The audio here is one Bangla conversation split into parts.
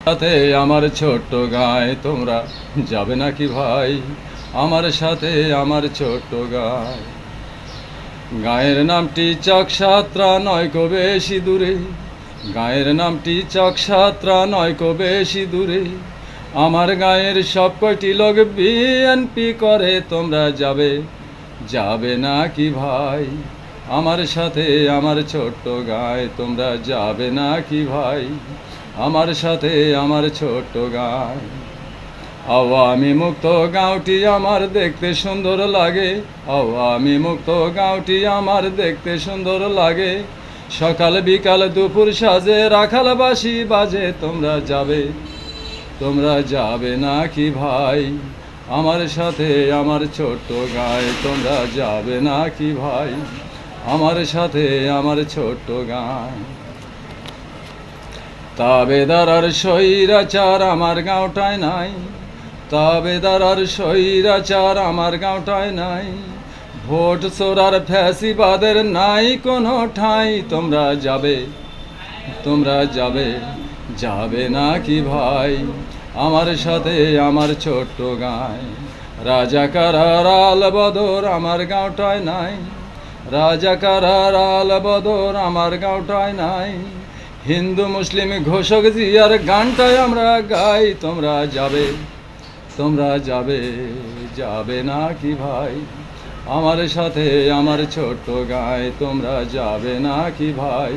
সাথে আমার ছোট্ট গায়ে তোমরা যাবে নাকি ভাই? আমার সাথে আমার ছোট্ট গায়ে। গায়ের নামটি চকসাত্রা নয়কো বেশি দূরে, গায়ের নামটি চকসাত্রা নয়কো বেশি দূরে। আমার গায়ের সব কয়টি লোক বিএনপি করে, তোমরা যাবে যাবে নাকি ভাই? আমার সাথে আমার ছোট্ট গায়ে তোমরা যাবে নাকি ভাই? আমার সাথে আমার ছোট্ট গায়ে। আওয়ামী মুক্ত গাঁওটি আমার দেখতে সুন্দর লাগে, আওয়ামী মুক্ত গাঁওটি আমার দেখতে সুন্দর লাগে। সকাল বিকাল দুপুর সাজে রাখাল বাঁশি বাজে, তোমরা যাবে নাকি ভাই? আমার সাথে আমার ছোট্ট গায়ে তোমরা যাবে নাকি ভাই? আমার সাথে আমার ছোট্ট গায়ে। তাবেদার আর স্বৈরাচার আমার গাঁওটায় নাই, তাবেদার আর স্বৈরাচার আমার গাঁওটায় নাই। ভোট চোরার ফ্যাসিবাদের নাই কোনো ঠাঁই, তোমরা যাবে নাকি ভাই? আমার সাথে আমার ছোট্ট গাঁয়। রাজাকার আর আল বদর আমার গাঁওটায় নাই, রাজাকার আর আল বদর আমার গাঁওটায় নাই। হিন্দু মুসলিম ঘোষক জিয়ার গানটায় আমরা গাই, তোমরা যাবে নাকি ভাই? আমার সাথে আমার ছোট্ট গায়ে তোমরা যাবে নাকি ভাই?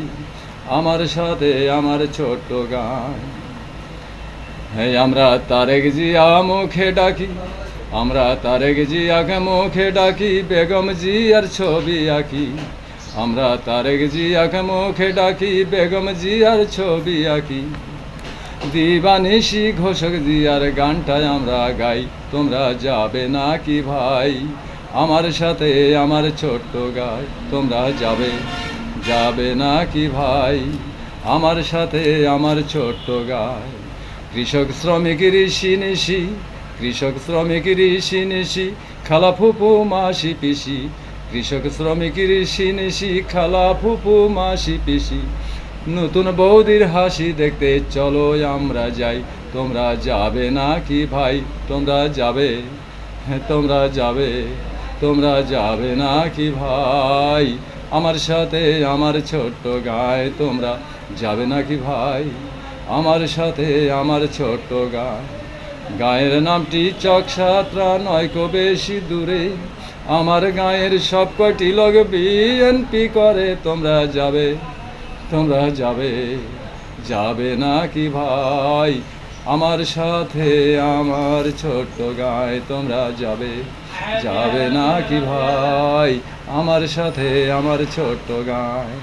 আমার সাথে আমার ছোট্ট গায়ে। হ্যাঁ, আমরা তারেক জিয়া মুখে ডাকি, আমরা তারেক জিয়াকে মুখে ডাকি, বেগম জিয়ার ছবি আঁকি। আমরা তারেক জিয়াকে মুখে ডাকি, বেগম জিয়ার ছবি আঁকি। দিবানিশি ঘোষক জিয়ার গানটায় আমরা গাই, তোমরা যাবে নাকি ভাই? আমার সাথে আমার ছোট্ট গাই, তোমরা যাবে নাকি ভাই? আমার সাথে আমার ছোট্ট গাই। কৃষক শ্রমিক ঋষি নিশি, কৃষক শ্রমিক ঋষি নিশি, খালা ফুপু মাসি পিসি। কৃষক শ্রমিক ঋষি নিশি, খালা ফুপু মাসি পিসি। নতুন বৌদির হাসি দেখতে চলো আমরা যাই, তোমরা যাবে নাকি ভাই? তোমরা যাবে নাকি ভাই? আমার সাথে আমার ছোট্ট গায়ে তোমরা যাবে নাকি ভাই? আমার সাথে আমার ছোট্ট গায়ে। গায়ের নামটি চকসাত্রা নয়কো বেশি দূরে, আমার গায়ের সব কয়টি লোক বিএনপি করে, তোমরা যাবে নাকি ভাই? আমার সাথে আমার ছোট্ট গায়ে তোমরা যাবে নাকি ভাই? আমার সাথে আমার ছোট্ট গায়ে।